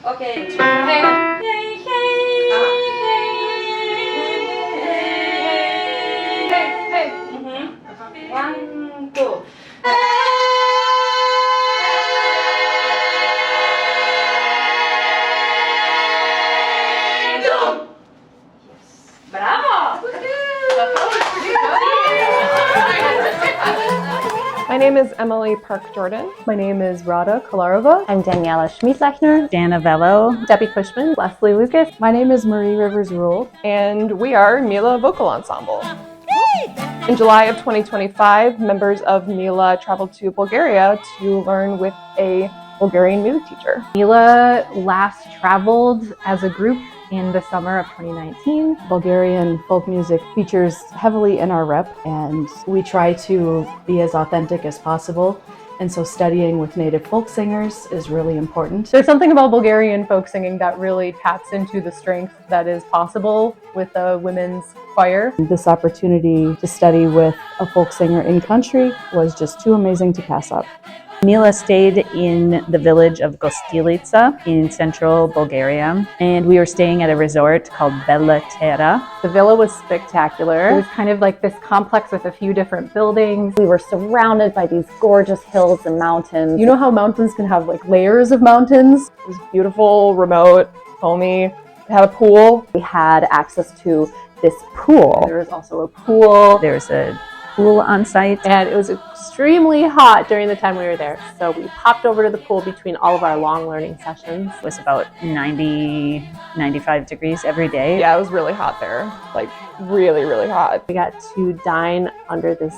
Okay, hey, hey, hey, hey. 1, 2. Bravo! My name is Emily Park-Jordan. My name is Rada Kolarova. I'm Daniela Schmiedlechner. Dana Vello. Debbie Cushman. Leslie Lucas. My name is Marie Rivers-Rule. And we are Mila Vocal Ensemble. In July of 2025, members of Mila traveled to Bulgaria to learn with a Bulgarian music teacher. Mila last traveled as a group in the summer of 2019. Bulgarian folk music features heavily in our rep, and we try to be as authentic as possible. And so studying with native folk singers is really important. There's something about Bulgarian folk singing that really taps into the strength that is possible with a women's choir. This opportunity to study with a folk singer in country was just too amazing to pass up. Mila stayed in the village of Gostilitsa in central Bulgaria, and we were staying at a resort called Bella Terra. The villa was spectacular. It was kind of like this complex with a few different buildings. We were surrounded by these gorgeous hills and mountains. You know how mountains can have like layers of mountains? It was beautiful, remote, homey. It had a pool. We had access to this pool. There was also a pool. There's a pool on site. And it was extremely hot during the time we were there. So we popped over to the pool between all of our long learning sessions. It was about 90, 95 degrees every day. Yeah, it was really hot there. Like really, really hot. We got to dine under this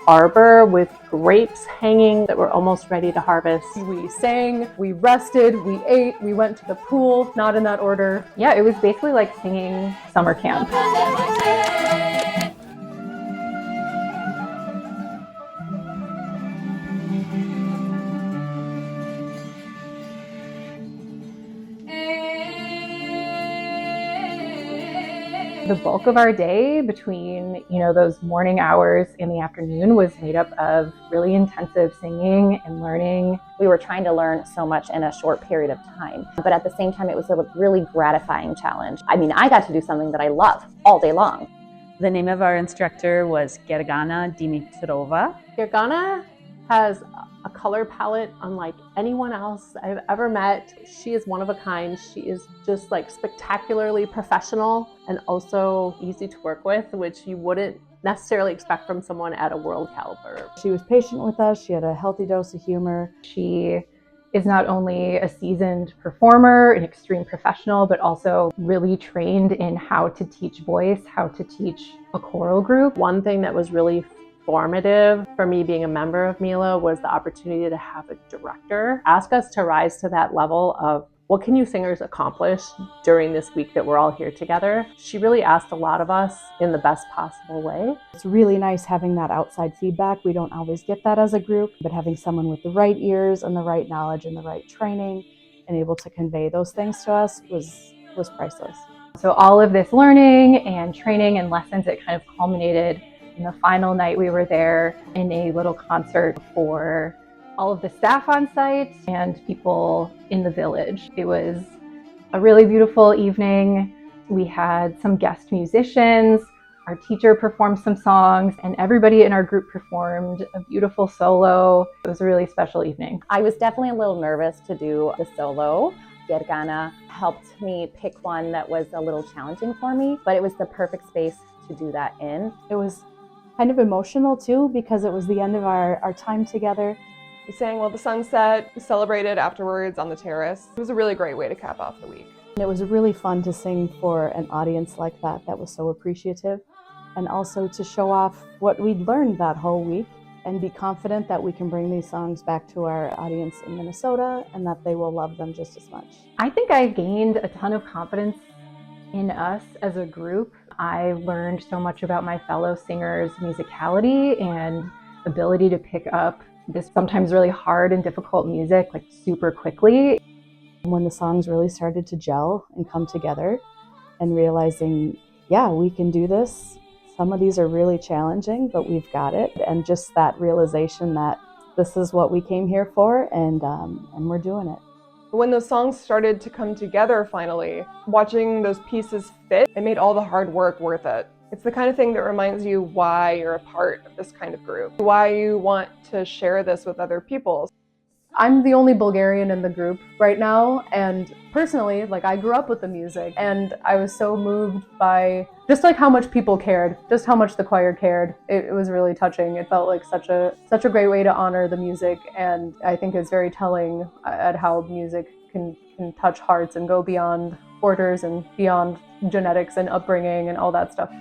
arbor with grapes hanging that were almost ready to harvest. We sang, we rested, we ate, we went to the pool, not in that order. Yeah, it was basically like singing summer camp. The bulk of our day between, those morning hours in the afternoon was made up of really intensive singing and learning. We were trying to learn so much in a short period of time, but at the same time, it was a really gratifying challenge. I mean, I got to do something that I love all day long. The name of our instructor was Gergana Dimitrova. Gergana has a color palette unlike anyone else I've ever met. She is one of a kind. She is just like spectacularly professional and also easy to work with, which you wouldn't necessarily expect from someone at a world caliber. She was patient with us. She had a healthy dose of humor. She is not only a seasoned performer, an extreme professional, but also really trained in how to teach voice, how to teach a choral group. One thing that was really formative for me being a member of Mila was the opportunity to have a director ask us to rise to that level of what can you singers accomplish during this week that we're all here together. She really asked a lot of us in the best possible way. It's really nice having that outside feedback. We don't always get that as a group, but having someone with the right ears and the right knowledge and the right training and able to convey those things to us was priceless. So all of this learning and training and lessons, it kind of culminated in the final night we were there in a little concert for all of the staff on site and people in the village. It was a really beautiful evening. We had some guest musicians. Our teacher performed some songs and everybody in our group performed a beautiful solo. It was a really special evening. I was definitely a little nervous to do the solo. Gergana helped me pick one that was a little challenging for me, but it was the perfect space to do that in. It was kind of emotional too, because it was the end of our time together. We sang while the sun set, we celebrated afterwards on the terrace. It was a really great way to cap off the week. And it was really fun to sing for an audience like that was so appreciative, and also to show off what we'd learned that whole week and be confident that we can bring these songs back to our audience in Minnesota and that they will love them just as much. I think I gained a ton of confidence in us as a group. I learned so much about my fellow singers' musicality and ability to pick up this sometimes really hard and difficult music like super quickly. When the songs really started to gel and come together and realizing, yeah, we can do this. Some of these are really challenging, but we've got it. And just that realization that this is what we came here for and we're doing it. When those songs started to come together finally, watching those pieces fit, it made all the hard work worth it. It's the kind of thing that reminds you why you're a part of this kind of group, why you want to share this with other people. I'm the only Bulgarian in the group right now, and personally, like, I grew up with the music, and I was so moved by just like how much people cared, just how much the choir cared. It was really touching. It felt like such a great way to honor the music, and I think it's very telling at how music can touch hearts and go beyond borders and beyond genetics and upbringing and all that stuff.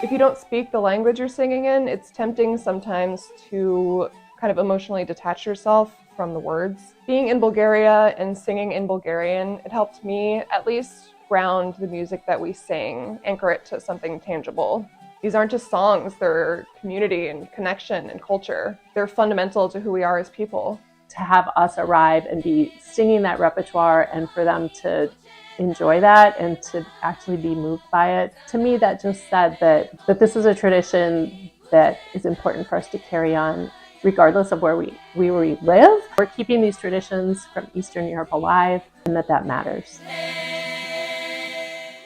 If you don't speak the language you're singing in, it's tempting sometimes to kind of emotionally detach yourself from the words. Being in Bulgaria and singing in Bulgarian, it helped me at least ground the music that we sing, anchor it to something tangible. These aren't just songs, they're community and connection and culture. They're fundamental to who we are as people. To have us arrive and be singing that repertoire and for them to enjoy that and to actually be moved by it, to me that just said that this is a tradition that is important for us to carry on regardless of where we live. We're keeping these traditions from Eastern Europe alive, and that matters.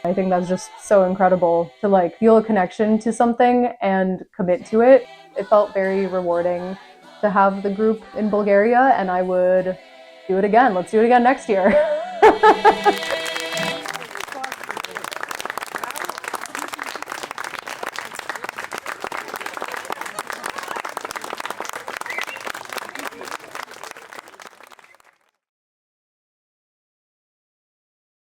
I think that's just so incredible to like feel a connection to something and commit to it. It felt very rewarding to have the group in Bulgaria, and I would do it again. Let's do it again next year.